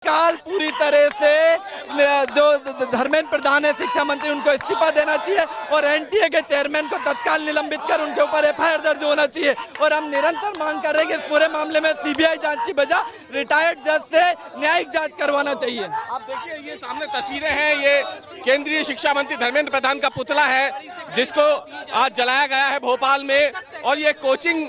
काल पूरी तरह से जो धर्मेंद्र प्रधान है शिक्षा मंत्री उनको इस्तीफा देना चाहिए और एनटीए के चेयरमैन को तत्काल निलंबित कर उनके ऊपर एफआईआर दर्ज होना चाहिए। और हम निरंतर मांग कर रहे हैं कि इस पूरे मामले में सीबीआई जांच की बजाय रिटायर्ड जज से न्यायिक जांच करवाना चाहिए। आप देखिए ये सामने तस्वीरें हैं, ये केंद्रीय शिक्षा मंत्री धर्मेंद्र प्रधान का पुतला है जिसको आज जलाया गया है भोपाल में। और ये कोचिंग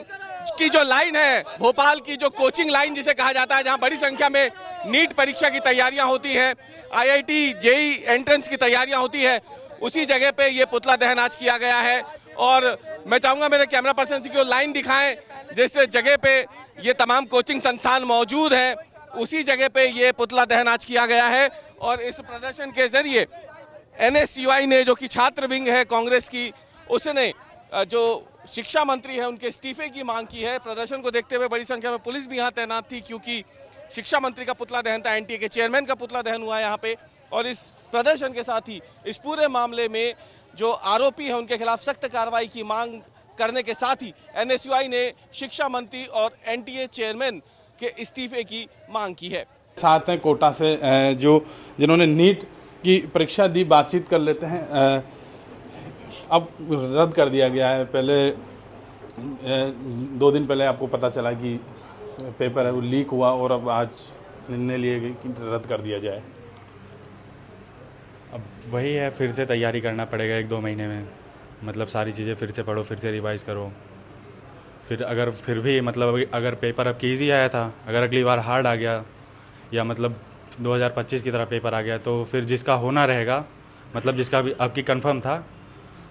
की जो लाइन है, भोपाल की जो कोचिंग लाइन जिसे कहा जाता है, जहां बड़ी संख्या में नीट परीक्षा की तैयारियां होती है, आईआईटी जेई एंट्रेंस की तैयारियां होती है, उसी जगह पे ये पुतला दहन आज किया गया है। और मैं चाहूंगा मेरे कैमरा पर्सन की लाइन दिखाएं जिस जगह पे ये तमाम कोचिंग संस्थान मौजूद है, उसी जगह पे ये पुतला दहन आज किया गया है। और इस प्रदर्शन के जरिए एनएसयूआई ने, जो कि छात्र विंग है कांग्रेस की, उसने जो शिक्षा मंत्री है उनके इस्तीफे की मांग की है। प्रदर्शन को देखते हुए बड़ी संख्या में पुलिस भी यहाँ तैनात थी क्योंकि शिक्षा मंत्री का पुतला दहन था, एनटीए के चेयरमैन का पुतला दहन हुआ है यहाँ पे। और इस प्रदर्शन के साथ ही इस पूरे मामले में जो आरोपी है उनके खिलाफ सख्त कार्रवाई की मांग करने के साथ ही एनएसयूआई ने शिक्षा मंत्री और एनटीए चेयरमैन के इस्तीफे की मांग की है। साथ हैं कोटा से जो जिन्होंने नीट की परीक्षा दी, बातचीत कर लेते हैं। अब रद्द कर दिया गया है, पहले 2 दिन पहले आपको पता चला कि पेपर है वो लीक हुआ और अब आज निर्णय लिए गए कि रद्द कर दिया जाए। अब वही है, फिर से तैयारी करना पड़ेगा 1-2 महीने में। मतलब सारी चीज़ें फिर से पढ़ो, फिर से रिवाइज़ करो। फिर अगर फिर भी मतलब अगर पेपर अब ईजी आया था, अगर अगली बार हार्ड आ गया या मतलब 2025 की तरह पेपर आ गया तो फिर जिसका होना रहेगा, मतलब जिसका भी आपकी कंफर्म था,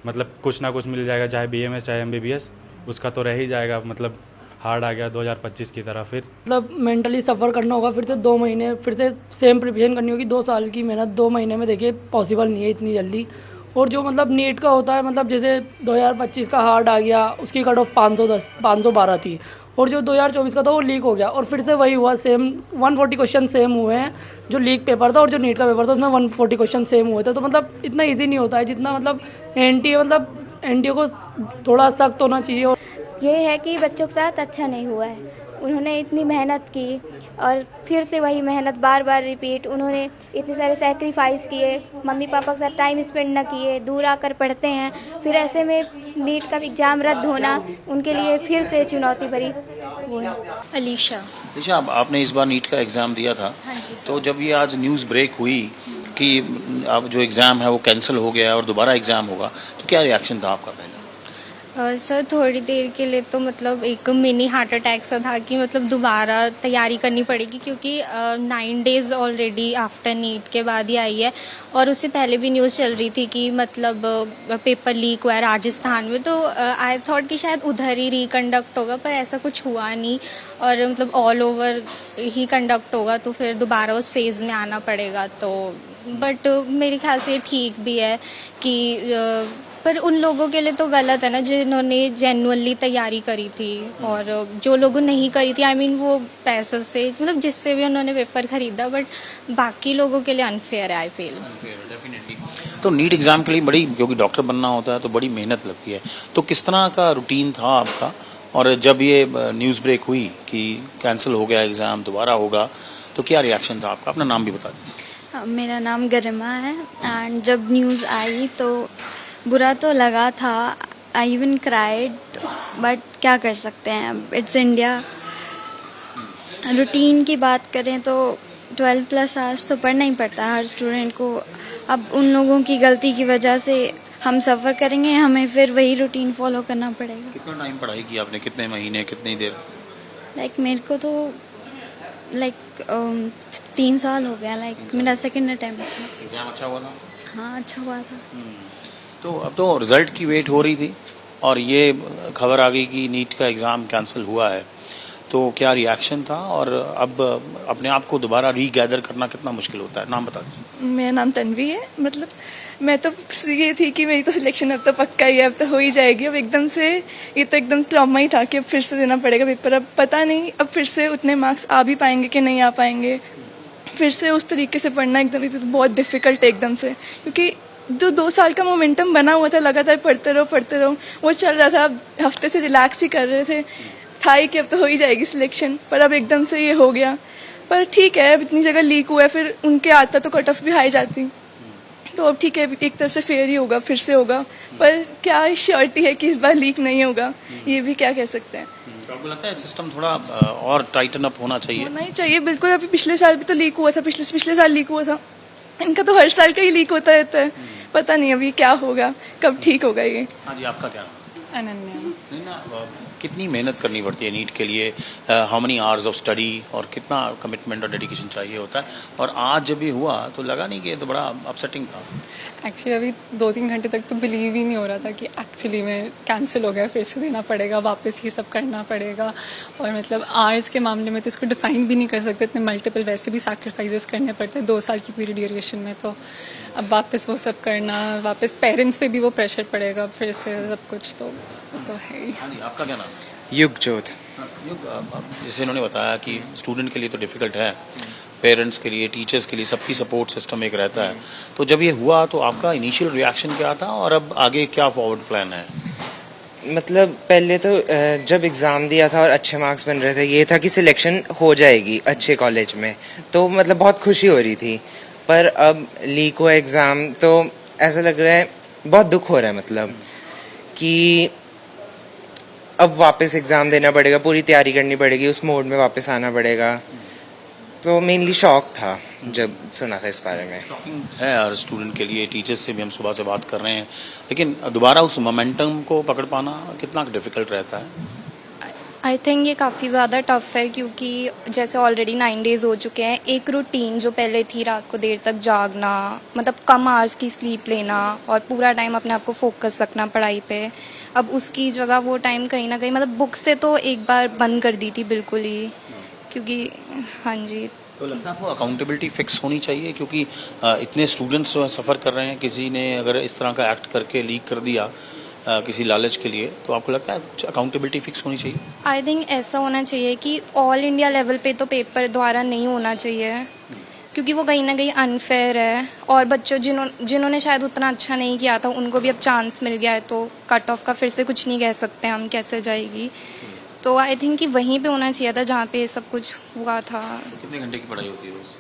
मतलब कुछ ना कुछ मिल जाएगा, चाहे बीएमएस चाहे एमबीबीएस, उसका तो रह ही जाएगा। मतलब हार्ड आ गया 2025 की तरह फिर मतलब मेंटली सफ़र करना होगा, फिर से 2 महीने फिर से सेम प्रिपरेशन करनी होगी। 2 साल की मेहनत 2 महीने में देखिए पॉसिबल नहीं है इतनी जल्दी। और जो मतलब नीट का होता है, मतलब जैसे 2025 का हार्ड आ गया, उसकी कट ऑफ 512 थी, और जो 2024 का था वो लीक हो गया और फिर से वही हुआ, सेम 140 क्वेश्चन सेम हुए हैं। जो लीक पेपर था और जो नीट का पेपर था उसमें 140 क्वेश्चन सेम हुए थे। तो मतलब इतना ईजी नहीं होता है जितना मतलब एनटीए को थोड़ा सख्त होना चाहिए। और ये है कि बच्चों के साथ अच्छा नहीं हुआ है। उन्होंने इतनी मेहनत की और फिर से वही मेहनत बार बार रिपीट। उन्होंने इतने सारे सैक्रिफाइस किए, मम्मी पापा के साथ टाइम स्पेंड न किए, दूर आकर पढ़ते हैं, फिर ऐसे में नीट का एग्ज़ाम रद्द होना उनके लिए फिर से चुनौती भरी वो है। अलीशा, आपने इस बार नीट का एग्ज़ाम दिया था, तो जब ये आज न्यूज़ ब्रेक हुई कि अब जो एग्ज़ाम है वो कैंसिल हो गया और दोबारा एग्ज़ाम होगा, तो क्या रिएक्शन था आपका पहले? सर थोड़ी देर के लिए तो मतलब एक मिनी हार्ट अटैक सा था कि मतलब दोबारा तैयारी करनी पड़ेगी क्योंकि 9 डेज़ ऑलरेडी आफ्टर नीट के बाद ही आई है। और उससे पहले भी न्यूज़ चल रही थी कि मतलब पेपर लीक हुआ है राजस्थान में, तो आई थॉट कि शायद उधर ही रिकंडक्ट होगा, पर ऐसा कुछ हुआ नहीं और मतलब ऑल ओवर ही कंडक्ट होगा, तो फिर दोबारा उस फेज़ में आना पड़ेगा। तो बट मेरे ख्याल से ठीक भी है कि पर उन लोगों के लिए तो गलत है ना जिन्होंने जेन्युइनली तैयारी करी थी, और जो लोगों नहीं करी थी, आई मीन वो पैसों से मतलब जिससे भी उन्होंने पेपर खरीदा, बट बाकी लोगों के लिए अनफेयर है, आई फील। डेफिनेटली। तो नीट एग्जाम के लिए बड़ी, क्योंकि डॉक्टर बनना होता है तो बड़ी मेहनत लगती है, तो किस तरह का रूटीन था आपका? और जब ये न्यूज़ ब्रेक हुई कि कैंसिल हो गया एग्ज़ाम, दोबारा होगा, तो क्या रिएक्शन था आपका? अपना नाम भी बता दीजिए। मेरा नाम गरिमा है एंड जब न्यूज़ आई तो बुरा तो लगा था, आई इवन क्राइड, बट क्या कर सकते हैं, इट्स इंडिया। रूटीन की बात करें तो 12+ आवर्स तो पढ़ना ही पड़ता है हर स्टूडेंट को। अब उन लोगों की गलती की वजह से हम सफ़र करेंगे, हमें फिर वही रूटीन फॉलो करना पड़ेगा। कितना टाइम पढ़ाई की आपने, कितने महीने, कितनी देर? मेरे को तो 3 साल हो गया, मेरा सेकेंड अटैम्प्ट था। एग्ज़ाम अच्छा हुआ था? हाँ, अच्छा हुआ था। तो अब तो रिजल्ट की वेट हो रही थी और ये खबर आ गई कि नीट का एग्ज़ाम कैंसिल हुआ है, तो क्या रिएक्शन था? और अब अपने आप को दोबारा रीगैदर करना कितना मुश्किल होता है? नाम बता दीजिए। मेरा नाम तन्वी है। मतलब मैं तो ये थी कि मेरी तो सिलेक्शन अब तो पक्का ही है, अब तो हो ही जाएगी। अब एकदम से ये तो एकदम ट्रॉमा ही था कि अब फिर से देना पड़ेगा पेपर। अब पता नहीं अब फिर से उतने मार्क्स आ भी पाएंगे कि नहीं आ पाएंगे। फिर से उस तरीके से पढ़ना एकदम, ये तो बहुत डिफ़िकल्ट है एकदम से, क्योंकि जो 2 साल का मोमेंटम बना हुआ था, लगातार पढ़ते रहो, वो चल रहा था। अब हफ्ते से रिलैक्स ही कर रहे थे, था ही कि अब तो हो ही जाएगी सिलेक्शन, पर अब एकदम से ये हो गया। पर ठीक है, अब इतनी जगह लीक हुआ है, फिर उनके आता तो कट ऑफ भी हाई जाती, तो अब ठीक है, एक तरफ से फेयर ही होगा, फिर से होगा, पर क्या श्योरिटी है कि इस बार लीक नहीं होगा, ये भी क्या कह सकते हैं। तो आपको लगता है सिस्टम थोड़ा और टाइटन अप होना चाहिए? होना ही चाहिए बिल्कुल। अभी पिछले साल भी तो लीक हुआ था, पिछले साल लीक हुआ था, इनका तो हर साल का ही लीक होता रहता है, पता नहीं अभी क्या होगा, कब ठीक होगा ये। हाँ जी, आपका क्या? अनन्या। नहीं ना, कितनी मेहनत करनी पड़ती है नीट के लिए, how many hours of study, और कितना कमिटमेंट और डेडिकेशन चाहिए होता है, और आज जब ये हुआ तो लगा नहीं कि ये तो बड़ा अपसेटिंग था? एक्चुअली अभी 2-3 घंटे तक तो बिलीव ही नहीं हो रहा था कि एक्चुअली में कैंसिल हो गया, फिर से देना पड़ेगा, वापस ये सब करना पड़ेगा। और मतलब आवर्स के मामले में तो इसको डिफाइन भी नहीं कर सकते, इतने मल्टीपल वैसे भी सैक्रिफाइसेस करने पड़ते हैं 2 साल की पूरी ड्यूरेशन में, तो अब वापस वो सब करना, वापस पेरेंट्स पे भी वो प्रेशर पड़ेगा फिर से सब कुछ, तो वो तो है ही। हाँ जी, आपका क्या नाम है? युगजोत। युग, जैसे इन्होंने बताया कि स्टूडेंट के लिए तो डिफिकल्ट है, पेरेंट्स के लिए, टीचर्स के लिए, सबकी सपोर्ट सिस्टम एक रहता है, तो जब ये हुआ तो आपका इनिशियल रिएक्शन क्या था, और अब आगे क्या फॉरवर्ड प्लान है? मतलब पहले तो जब एग्ज़ाम दिया था और अच्छे मार्क्स बन रहे थे, ये था कि सिलेक्शन हो जाएगी अच्छे कॉलेज में, तो मतलब बहुत खुशी हो रही थी, पर अब लीक हुआ एग्ज़ाम तो ऐसा लग रहा है, बहुत दुख हो रहा है, मतलब कि अब वापस एग्ज़ाम देना पड़ेगा, पूरी तैयारी करनी पड़ेगी, उस मोड में वापस आना पड़ेगा, तो मेनली शॉक था जब सुना था इस बारे में। शॉकिंग है यार स्टूडेंट के लिए, टीचर्स से भी हम सुबह से बात कर रहे हैं, लेकिन दोबारा उस मोमेंटम को पकड़ पाना कितना डिफिकल्ट रहता है? आई थिंक ये काफ़ी ज़्यादा टफ है, क्योंकि जैसे ऑलरेडी 9 डेज़ हो चुके हैं, एक रूटीन जो पहले थी, रात को देर तक जागना, मतलब कम आवर्स की स्लीप लेना और पूरा टाइम अपने आप को फोकस रखना पढ़ाई पे, अब उसकी जगह वो टाइम कहीं ना कहीं, मतलब बुक से तो एक बार बंद कर दी थी बिल्कुल ही, क्योंकि हाँ जी। तो लगता है आपको अकाउंटेबिलिटी फिक्स होनी चाहिए, क्योंकि इतने स्टूडेंट्स जो सफ़र कर रहे हैं, किसी ने अगर इस तरह का एक्ट करके लीक कर दिया किसी लालच के लिए, तो आपको लगता है अकाउंटेबिलिटी फिक्स होनी चाहिए? आई थिंक ऐसा होना चाहिए कि ऑल इंडिया लेवल पे तो पेपर द्वारा नहीं होना चाहिए, क्योंकि वो कहीं ना कहीं अनफेयर है, और बच्चों जिन्होंने शायद उतना अच्छा नहीं किया था उनको भी अब चांस मिल गया है, तो कट ऑफ का फिर से कुछ नहीं कह सकते हम कैसे जाएगी, तो आई थिंक कि वहीं पे होना चाहिए था जहाँ पे सब कुछ हुआ था। तो कितने घंटे की पढ़ाई होती है रोज?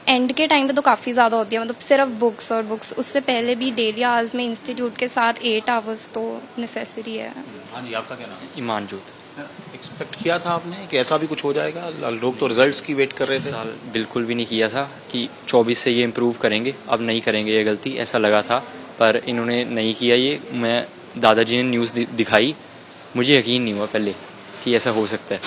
एंड के टाइम पे तो काफ़ी ज़्यादा होती है, मतलब सिर्फ बुक्स और बुक्स, उससे पहले भी डेली आवर्स में इंस्टीट्यूट के साथ 8 आवर्स तो नेसेसरी है। हाँ जी, आपका क्या नाम है? ईमानजोत। एक्सपेक्ट किया था आपने कि ऐसा भी कुछ हो जाएगा? लोग तो रिजल्ट्स की वेट कर रहे थे। साल बिल्कुल भी नहीं किया था कि 24 से ये इम्प्रूव करेंगे, अब नहीं करेंगे ये गलती, ऐसा लगा था, पर इन्होंने नहीं किया ये। मैं दादाजी ने न्यूज़ दिखाई, मुझे यकीन नहीं हुआ पहले कि ऐसा हो सकता है,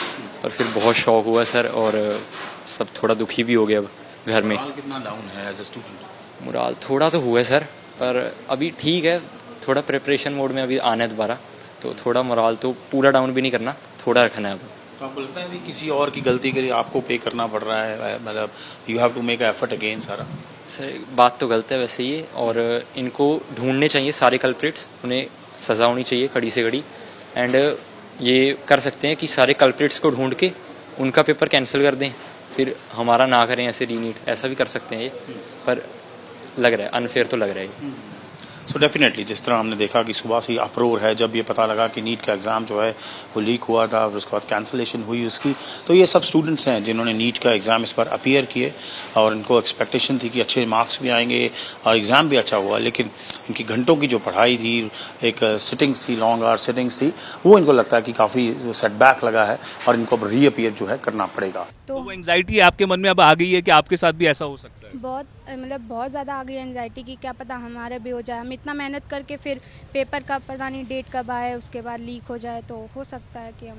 और फिर बहुत शौक हुआ सर, और सब थोड़ा दुखी भी हो गया अब घर में। मोराल कितना डाउन है एज ए स्टूडेंट? मोराल थोड़ा तो हुआ है सर, पर अभी ठीक है, थोड़ा प्रिपरेशन मोड में अभी आना है दोबारा, तो थोड़ा मोराल तो पूरा डाउन भी नहीं करना, थोड़ा रखना है अब। तो आपको लगता है भी किसी और की गलती के लिए आपको पे करना पड़ रहा है, मतलब you have to make effort again सारा? सर बात तो गलत है वैसे ये, और इनको ढूंढने चाहिए सारे कल्प्रिट्स, उन्हें सज़ा होनी चाहिए कड़ी से कड़ी, एंड ये कर सकते हैं कि सारे कल्प्रिट्स को ढूंढ के उनका पेपर कैंसिल कर दें, फिर हमारा ना करें ऐसे रीनीट, ऐसा भी कर सकते हैं ये, पर लग रहा है अनफेयर तो लग रहा है। सो डेफिनेटली जिस तरह हमने देखा कि सुबह से ही अप्रोर है जब ये पता लगा कि नीट का एग्ज़ाम जो है वो लीक हुआ था, और उसके बाद कैंसिलेशन हुई उसकी, तो ये सब स्टूडेंट्स हैं जिन्होंने नीट का एग्ज़ाम इस बार अपीयर किए, और इनको एक्सपेक्टेशन थी कि अच्छे मार्क्स भी आएंगे और एग्ज़ाम भी अच्छा हुआ, लेकिन इनकी घंटों की जो पढ़ाई थी, एक सिटिंग्स थी, लॉन्ग आवर सिटिंग्स थी, वो इनको लगता है कि काफ़ी सेटबैक लगा है, और इनको अब रीअपीयर जो है करना पड़ेगा। तो वो एंजाइटी आपके मन में अब आ गई है कि आपके साथ भी ऐसा हो सकता है? बहुत, मतलब बहुत ज़्यादा आ गई एंजाइटी की क्या पता हमारे भी हो जाए, हम इतना मेहनत करके फिर पेपर का पता नहीं डेट कब आए, उसके बाद लीक हो जाए, तो हो सकता है कि हम।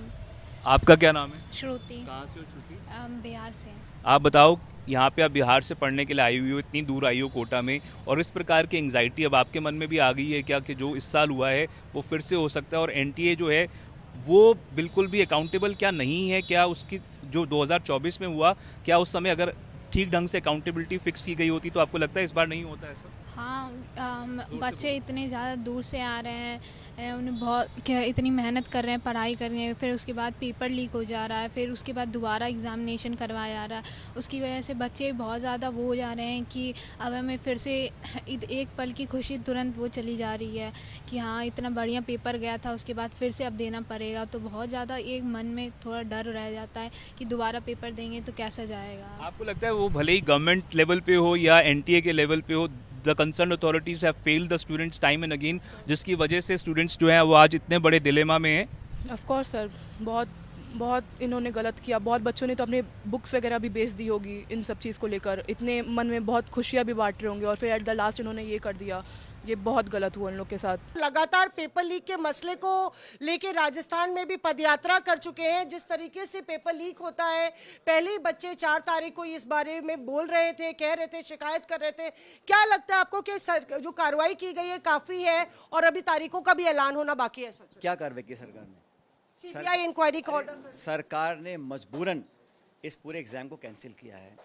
आपका क्या नाम है? श्रुति। कहाँ से हो श्रुति? बिहार से। आप बताओ, यहाँ पे आप बिहार से पढ़ने के लिए आई हुई हो, इतनी दूर आई हो कोटा में, और इस प्रकार की एंजाइटी अब आपके मन में भी आ गई है क्या कि जो इस साल हुआ है वो फिर से हो सकता है, और एनटीए जो है वो बिल्कुल भी अकाउंटेबल क्या नहीं है? क्या उसकी जो 2024 में हुआ, क्या उस समय अगर ठीक ढंग से अकाउंटेबिलिटी फिक्स की गई होती तो आपको लगता है इस बार नहीं होता ऐसा? हाँ, बच्चे इतने ज़्यादा दूर से आ रहे हैं, उन्हें बहुत इतनी मेहनत कर रहे हैं, पढ़ाई कर रहे हैं, फिर उसके बाद पेपर लीक हो जा रहा है, फिर उसके बाद दोबारा एग्ज़ामिनेशन करवाया जा रहा है। उसकी वजह से बच्चे बहुत ज़्यादा वो हो जा रहे हैं कि अब हमें फिर से एक पल की खुशी तुरंत वो चली जा रही है कि हाँ, इतना बढ़िया पेपर गया था, उसके बाद फिर से अब देना पड़ेगा। तो बहुत ज़्यादा एक मन में थोड़ा डर रह जाता है कि दोबारा पेपर देंगे तो कैसा जाएगा। आपको लगता है वो भले ही गवर्नमेंट लेवल पे हो या एनटीए के लेवल पे हो, the concern authorities have failed the students time and again, जिसकी वजह से स्टूडेंट्स जो हैं वो आज इतने बड़े डिलेमा में हैं? ऑफ कोर्स सर, बहुत बहुत इन्होंने गलत किया। बहुत बच्चों ने तो अपने बुक्स वगैरह भी बेच दी होगी इन सब चीज़ को लेकर, इतने मन में बहुत खुशियाँ भी बांट रहे होंगे और फिर एट द लास्ट इन्होंने ये कर दिया। ये बहुत गलत हुआ इन लोग के साथ। लगातार पेपर लीक के मसले को लेके राजस्थान में भी पदयात्रा कर चुके हैं। जिस तरीके से पेपर लीक होता है, पहले ही बच्चे 4 तारीख को इस बारे में बोल रहे थे, कह रहे थे, शिकायत कर रहे थे। क्या लगता है आपको कि जो कार्रवाई की गई है काफ़ी है और अभी तारीखों का भी ऐलान होना बाकी है? सच क्या कार्रवाई की सरकार ने? सीबीआई इंक्वायरी का ऑर्डर सरकार ने मजबूरन इस पूरे एग्ज़ाम को कैंसिल किया है।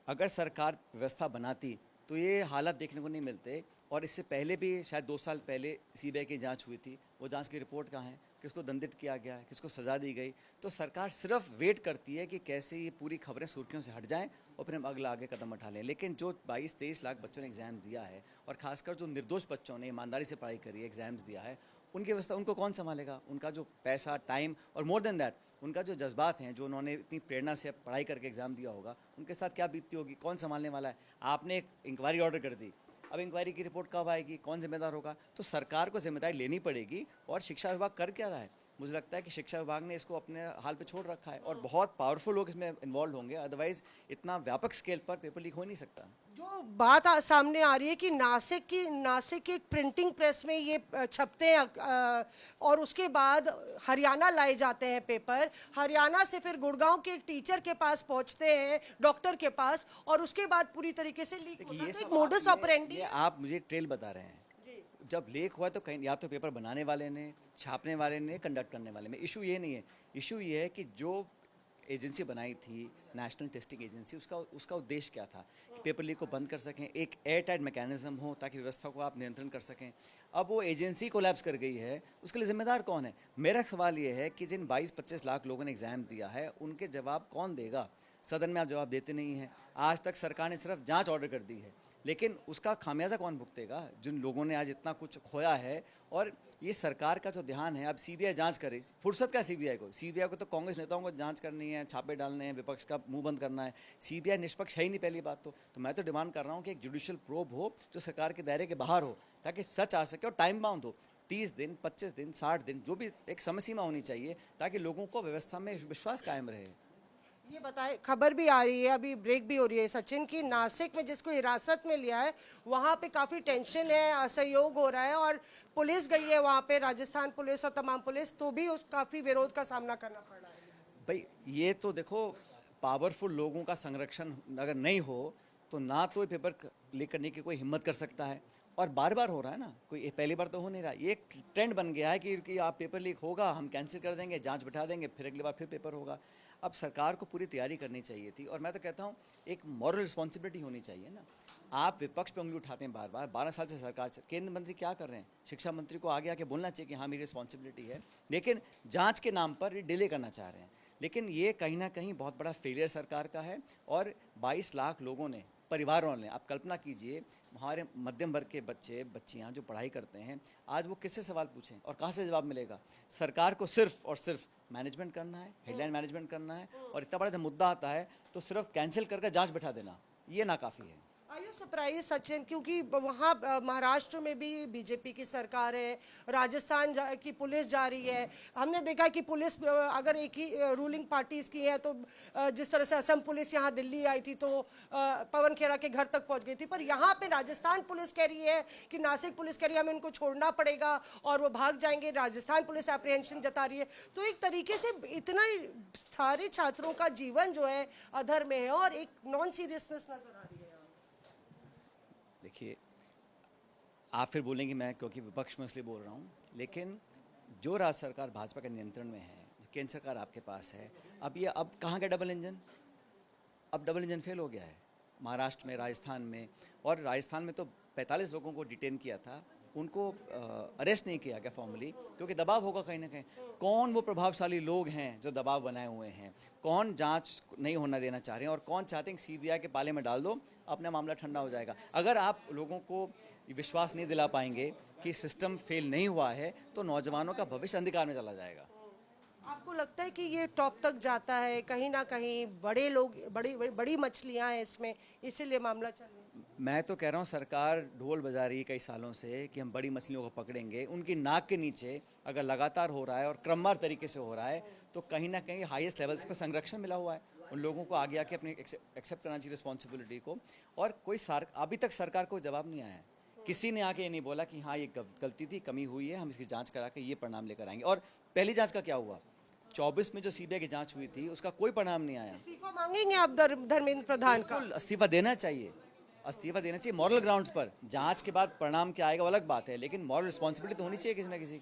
अगर सरकार व्यवस्था बनाती तो ये हालात देखने को नहीं मिलते। और इससे पहले भी शायद 2 साल पहले सीबीआई की जांच हुई थी, वो जांच की रिपोर्ट कहाँ है? किसको दंडित किया गया है, किसको सज़ा दी गई? तो सरकार सिर्फ वेट करती है कि कैसे ये पूरी खबरें सुर्खियों से हट जाएं और फिर हम अगला आगे कदम उठा लें। लेकिन जो 22-23 लाख बच्चों ने एग्ज़ाम दिया है और ख़ासकर जो निर्दोष बच्चों ने ईमानदारी से पढ़ाई करी है, एग्ज़ाम्स दिया है, उनकी व्यवस्था उनको कौन संभालेगा? उनका जो पैसा, टाइम और मोर देन दैट उनका जो जज्बात हैं, जो उन्होंने इतनी प्रेरणा से पढ़ाई करके एग्ज़ाम दिया होगा, उनके साथ क्या बीतती होगी? कौन संभालने वाला है? आपने एक इंक्वायरी ऑर्डर कर दी, अब इंक्वायरी की रिपोर्ट कब आएगी? कौन जिम्मेदार होगा? तो सरकार को जिम्मेदारी लेनी पड़ेगी। और शिक्षा विभाग कर क्या रहा है? मुझे लगता है कि शिक्षा विभाग ने इसको अपने हाल पे छोड़ रखा है और बहुत पावरफुल लोग इसमें इन्वॉल्व होंगे, अदरवाइज इतना व्यापक स्केल पर पेपर लीक हो नहीं सकता। जो बात सामने आ रही है कि नासिक की एक प्रिंटिंग प्रेस में ये छपते हैं और उसके बाद हरियाणा लाए जाते हैं पेपर, हरियाणा से फिर गुड़गांव के एक टीचर के पास पहुंचते हैं, डॉक्टर के पास, और उसके बाद पूरी तरीके से लीक होता है। एक मोडस ऑपरेंडी। आप मुझे ट्रेल बता रहे हैं। जब लीक हुआ तो कहीं या तो पेपर बनाने वाले ने, छापने वाले ने, कंडक्ट करने वाले में। इशू ये नहीं है। इशू ये है कि जो एजेंसी बनाई थी, नेशनल टेस्टिंग एजेंसी, उसका उद्देश्य क्या था? कि पेपर लीक को बंद कर सकें, एक एयर टाइट मैकेनिज्म हो ताकि व्यवस्था को आप नियंत्रण कर सकें। अब वो एजेंसी कोलैप्स कर गई है, उसके लिए जिम्मेदार कौन है? मेरा सवाल ये है कि जिन 22-25 लाख लोगों ने एग्ज़ाम दिया है, उनके जवाब कौन देगा? सदन में आप जवाब देते नहीं हैं। आज तक सरकार ने सिर्फ जांच ऑर्डर कर दी है, लेकिन उसका खामियाजा कौन भुगतेगा? जिन लोगों ने आज इतना कुछ खोया है। और ये सरकार का जो ध्यान है, अब सीबीआई जांच करे, फुर्सत का सीबीआई को तो कांग्रेस नेताओं को जांच करनी है, छापे डालने हैं, विपक्ष का मुंह बंद करना है। सीबीआई निष्पक्ष है ही नहीं, पहली बात तो मैं तो डिमांड कर रहा हूँ कि एक जुडिशियल प्रोब हो जो सरकार के दायरे के बाहर हो, ताकि सच आ सके और टाइम बाउंड हो। 30 दिन, 25 दिन, 60 दिन, जो भी एक समय सीमा होनी चाहिए ताकि लोगों को व्यवस्था में विश्वास कायम रहे। ये बताएं, खबर भी आ रही है, अभी ब्रेक भी हो रही है सचिन, की नासिक में जिसको हिरासत में लिया है वहाँ पे काफ़ी टेंशन है, असहयोग हो रहा है और पुलिस गई है वहाँ पे, राजस्थान पुलिस और तमाम पुलिस, तो भी उस काफ़ी विरोध का सामना करना पड़ रहा है। भाई ये तो देखो, पावरफुल लोगों का संरक्षण अगर नहीं हो तो ना तो पेपर लीक करने की कोई हिम्मत कर सकता है। और बार बार हो रहा है ना, कोई पहली बार तो हो नहीं रहा। ये एक ट्रेंड बन गया है कि आप पेपर लीक होगा, हम कैंसिल कर देंगे, जांच बिठा देंगे, फिर अगली बार फिर पेपर होगा। अब सरकार को पूरी तैयारी करनी चाहिए थी। और मैं तो कहता हूँ एक मॉरल रिस्पॉन्सिबिलिटी होनी चाहिए ना। आप विपक्ष पे उंगली उठाते हैं बार बार, 12 साल से सरकार, केंद्र मंत्री क्या कर रहे हैं? शिक्षा मंत्री को आगे आके बोलना चाहिए कि हाँ मेरी रिस्पॉन्सिबिलिटी है, लेकिन जाँच के नाम पर डिले करना चाह रहे हैं। लेकिन ये कहीं ना कहीं बहुत बड़ा फेलियर सरकार का है। और 22 लाख लोगों ने, परिवारों ने, आप कल्पना कीजिए, हमारे मध्यम वर्ग के बच्चे बच्चियां जो पढ़ाई करते हैं, आज वो किससे सवाल पूछें और कहाँ से जवाब मिलेगा? सरकार को सिर्फ और सिर्फ मैनेजमेंट करना है, हेडलाइन मैनेजमेंट करना है। और इतना बड़ा जब मुद्दा आता है तो सिर्फ कैंसिल करके जांच बिठा देना, ये नाकाफ़ी है। आर यू सरप्राइज सचिन, क्योंकि वहाँ महाराष्ट्र में भी बीजेपी की सरकार है, राजस्थान की पुलिस जा रही है, हमने देखा कि पुलिस अगर एक ही रूलिंग पार्टीज़ की है तो जिस तरह से असम पुलिस यहाँ दिल्ली आई थी तो पवन खेरा के घर तक पहुँच गई थी, पर यहाँ पे राजस्थान पुलिस कह रही है कि नासिक पुलिस कह रही है हमें इनको छोड़ना पड़ेगा और वो भाग जाएंगे, राजस्थान पुलिस एप्रीहेंशन जता रही है। तो एक तरीके से इतना सारे छात्रों का जीवन जो है अधर में है और एक नॉन सीरियसनेस नजर आ रही है। देखिए, आप फिर बोलेंगे मैं क्योंकि विपक्ष में इसलिए बोल रहा हूँ, लेकिन जो राज्य सरकार भाजपा के नियंत्रण में है, केंद्र सरकार आपके पास है, अब कहाँ गया डबल इंजन? अब डबल इंजन फेल हो गया है। महाराष्ट्र में, राजस्थान में, और राजस्थान में तो 45 लोगों को डिटेन किया था, उनको अरेस्ट नहीं किया गया फॉर्मली, क्योंकि दबाव होगा कहीं ना कहीं। कौन वो प्रभावशाली लोग हैं जो दबाव बनाए हुए हैं, कौन जांच नहीं होना देना चाह रहे हैं, और कौन चाहते हैं कि सीबीआई के पाले में डाल दो, अपना मामला ठंडा हो जाएगा। अगर आप लोगों को विश्वास नहीं दिला पाएंगे कि सिस्टम फेल नहीं हुआ है, तो नौजवानों का भविष्य अंधकार में चला जाएगा। आपको लगता है कि ये टॉप तक जाता है, कहीं ना कहीं बड़े लोग, बड़ी मछलियां हैं इसमें, इसीलिए मामला चल रहा है? मैं तो कह रहा हूँ सरकार ढोल बजा रही है कई सालों से कि हम बड़ी मछलियों को पकड़ेंगे। उनकी नाक के नीचे अगर लगातार हो रहा है और क्रमवार तरीके से हो रहा है, तो कहीं ना कहीं हाईएस्ट लेवल्स पर संरक्षण मिला हुआ है। उन लोगों को आगे आके अपनी एक्सेप्ट करना चाहिए रिस्पॉन्सिबिलिटी को। और कोई अभी तक सरकार को जवाब नहीं आया है, किसी ने आके ये नहीं बोला कि हाँ ये गलती थी, कमी हुई है, हम इसकी जांच करा के ये परिणाम लेकर आएंगे। और पहली जांच का क्या हुआ? 24 में जो सीबीआई की जांच हुई थी उसका कोई परिणाम नहीं आया। इस्तीफा मांगेंगे आप धर्मेंद्र प्रधान का? इस्तीफा देना चाहिए, इस्तीफा देना चाहिए मॉरल ग्राउंड्स पर। जांच के बाद परिणाम क्या आएगा वो अलग बात है, लेकिन मॉरल रिस्पॉन्सिबिलिटी तो होनी चाहिए किसी ना किसी की।